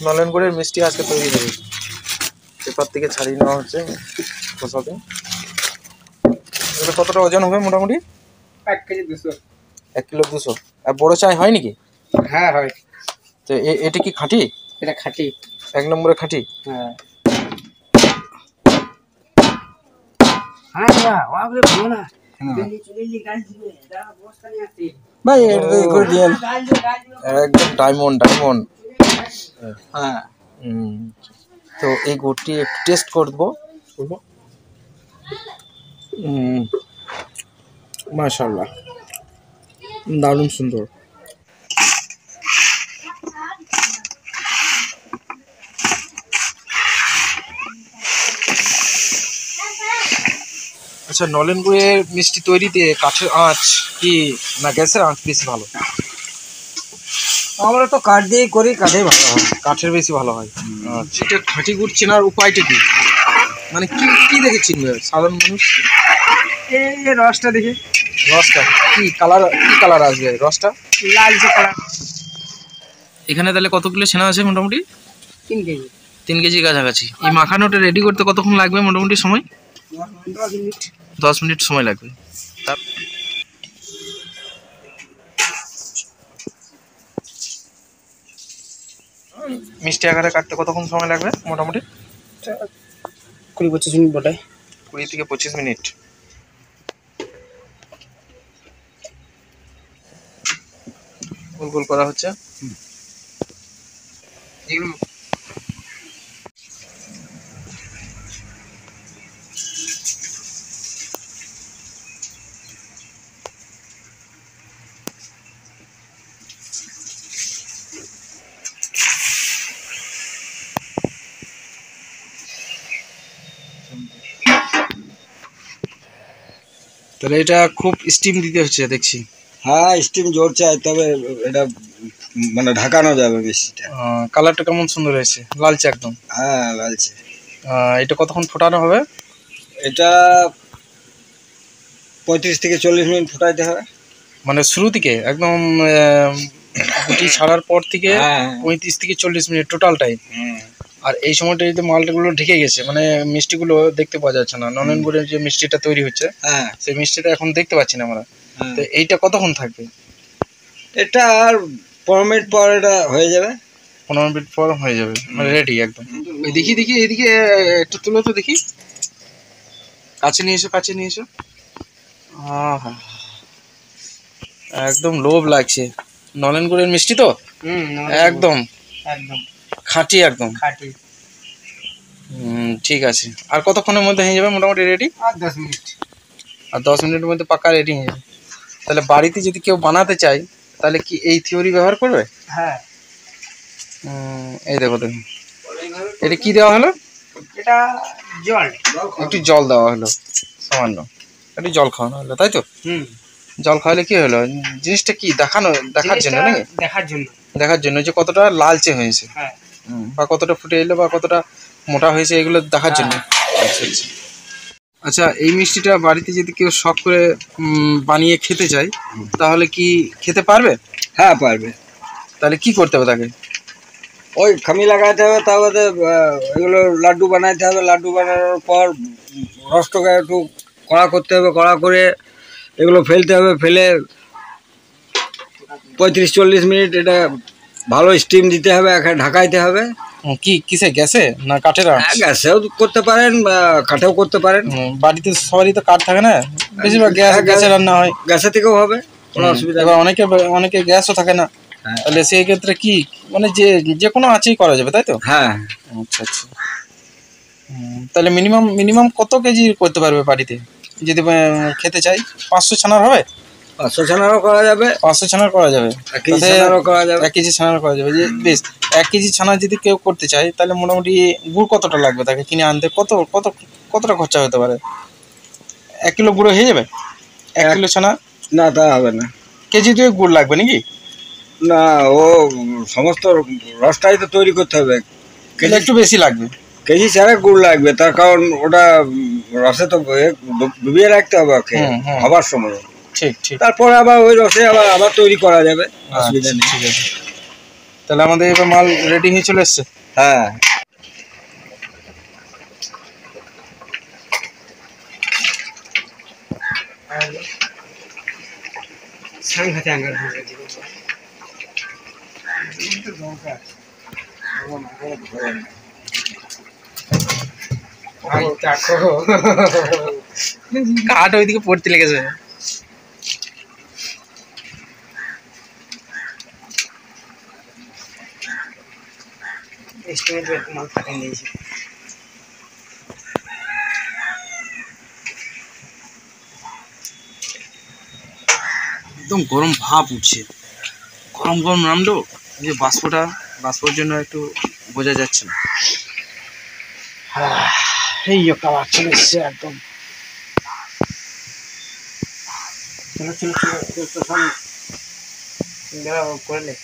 নলেনগুড়ের মিষ্টি আজকে তৈরি হবে। পেপার থেকে ছাড়িয়ে নেওয়া হচ্ছে খোসাতে। এগুলো কতটা ওজন হবে মোটামুটি? 1 কেজি 200। 1 কিলো 200। আর বড় চাই হয় নাকি? হ্যাঁ হয়। তো এটা কি খাঁটি? এটা খাঁটি, 1 নম্বরে খাঁটি। হ্যাঁ। হ্যাঁ বাবরে বলো না, ভাই এটা করে দিয়েন। একদম ডায়মন্ড। হ্যাঁ। তো এই গুড়টি একটু টেস্ট করবো। মাশাআল্লাহ, দারুণ সুন্দর। আচ্ছা, নলেন গুড়ের মিষ্টি তৈরিতে কাঠের আঁচ কি না গ্যাসের আঁচ বেশি ভালো? আমরা তো কাঠ দিয়েই করি, কাঠেই ভালো হয়। কাঠের বেশি ভালো হয়। আচ্ছা, এটা খাঁটি গুড় চেনার উপায়টা কি? মানে কি কি দেখে চিনবে সাধারণ মানুষ? এই রসটা দেখে। রসটা কি কালার আসবে রসটা? লালচে কালার। এখানে তাহলে কত কিলো ছানা আছে মোটামুটি? 3 কেজি। 3 কেজি কাছাকাছি। এই মাখানোটা রেডি করতে কতক্ষণ লাগবে মোটামুটি সময়? 10 মিনিট। 10 মিনিট সময় লাগবে। মিষ্টি আকারে কাটতে কতক্ষণ সময় লাগবে মোটামুটি? 20-25 মিনিট বটে। 20 থেকে 25 মিনিট। গোল গোল করা হচ্ছে। তাহলে এটা খুব স্টিম দিতে হচ্ছে দেখছি। হ্যাঁ, স্টিম জোর চাই, তবে এটা মানে ঢাকানো যাবে বেশিটা। কালারটা কেমন সুন্দর হয়েছে, লালচে একদম। হ্যাঁ লালচে। এটা কতক্ষণ ফোটানো হবে? এটা 35 থেকে 40 মিনিট ফোটাইতে হবে। মানে শুরু থেকে একদম গুটি ছাড়ার পর থেকে 35 থেকে 40 মিনিট টোটাল টাইম। আর এই সময়টা যদি মালটাগুলো ঢেকে গেছে, মানে মিষ্টিগুলো দেখতে পাওয়া যাচ্ছে না। নলেন গুড়ের যে মিষ্টিটা তৈরি হচ্ছে সেই মিষ্টিটা এখন দেখতে পাচ্ছি না আমরা। তো এইটা কতক্ষণ থাকবে? এটা আর 15 মিনিট পর এটা হয়ে যাবে। 15 মিনিট পর হয়ে যাবে, মানে রেডি একদম। দেখি এদিকে একটু তুলো তো দেখি, কাছে নিয়ে এসো। আহা, একদম লোভ লাগছে। নলেন গুড়ের মিষ্টি তো একদম খাঁটি, একদম খাঁটি। ঠিক আছে। আর কতক্ষণের মধ্যে হয়ে যাবে মোটামুটি রেডি? আর 10 মিনিট। আর 10 মিনিটের মধ্যে পাকা রেডি হয়ে যাবে। তাহলে বাড়িতে যদি কেউ বানাতে চায় তাহলে কি এই থিওরি ব্যবহার করবে? হ্যাঁ। এই দেখো এটা কি দেওয়া হলো? এটা জল, একটু জল দেওয়া হলো সামান্য, একটু জল খাওয়ানো হলো, তাই তো? জল খাওয়ালে কি হলো? জিনিসটা কি দেখার জন্য নাকি? দেখার জন্য যে কতটা লালচে হয়েছে, বা কতটা ফুটে এলো বা কতটা মোটা হয়েছে, এগুলো দেখার জন্য। আচ্ছা, এই মিষ্টিটা বাড়িতে যদি কেউ শখ করে বানিয়ে খেতে চায় তাহলে কি খেতে পারবে? হ্যাঁ পারবে। তাহলে কি করতে হবে তাকে? ওই খামি লাগাইতে হবে, তারপরে এগুলো লাড্ডু বানাইতে হবে। লাড্ডু বানানোর পর রসটাকে একটু কড়া করতে হবে, কড়া করে এগুলো ফেলতে হবে। ফেলে 35-40 মিনিট এটা ভালো স্টিম দিতে হবে, ঢাকাইতে হবে। কিসে, গ্যাসে না কাঠের? গ্যাসেও করতে পারেন বা কাঠেও করতে পারেন। বাড়িতে সবারই তো কাঠ থাকে না, বেশিরভাগ গ্যাসে রান্না হয়। গ্যাসে থেকেও হবে, কোনো অসুবিধা নেই। অনেকে গ্যাসও থাকে না, তাহলে সেই ক্ষেত্রে কি মানে যে কোনো আঁচেই করা যাবে, তাই তো? হ্যাঁ। আচ্ছা। তাহলে মিনিমাম কত কেজি করতে পারবে বাড়িতে যদি খেতে চাই? 500 ছানার হবে? 500 ছানারও করা যাবে। 500 ছানার করা যাবে। 1 কেজি ছানারও করা যাবে। 1 কেজি ছানার করা যাবে। বেশ, 1 কেজি ছানা যদি কেউ করতে চায় তাহলে মোটামুটি গুড় কতটা লাগবে তাকে কিনে আনতে? কতটা খরচা হতে পারে? 1 কিলো গুঁড়ো হয়ে যাবে? 1 কিলো ছানা? না, তা হবে না। কেজি 2 গুড় লাগবে নাকি? না, ও সমস্ত রসটাই তো তৈরি করতে হবে। কেজি একটু বেশি লাগবে। কেজি ছাড়া গুড় লাগবে, তার কারণ ওটা রসে তো ডুবিয়ে রাখতে হবে হবার সময়। ঠিক। তারপর আবার ওই রসে আবার তৈরি করা যাবে, অসুবিধা নেই। ঠিক আছে। তাহলে আমাদের এবার মাল রেডি হয়ে চলে এসছে। হ্যাঁ সাংঘাতে আঙ্গার কাঠ ওইদিকে পড়তে লেগেছে। এস্টিমেট মাল ফাটে নিয়েছে। একদম গরম ভাব উঠছে, গরম গরম নামলো, যে বাষ্পর জন্য একটু বোঝা যাচ্ছে না। এই কালার চলে এসছে একদম। চলো চলো চলো করে নে।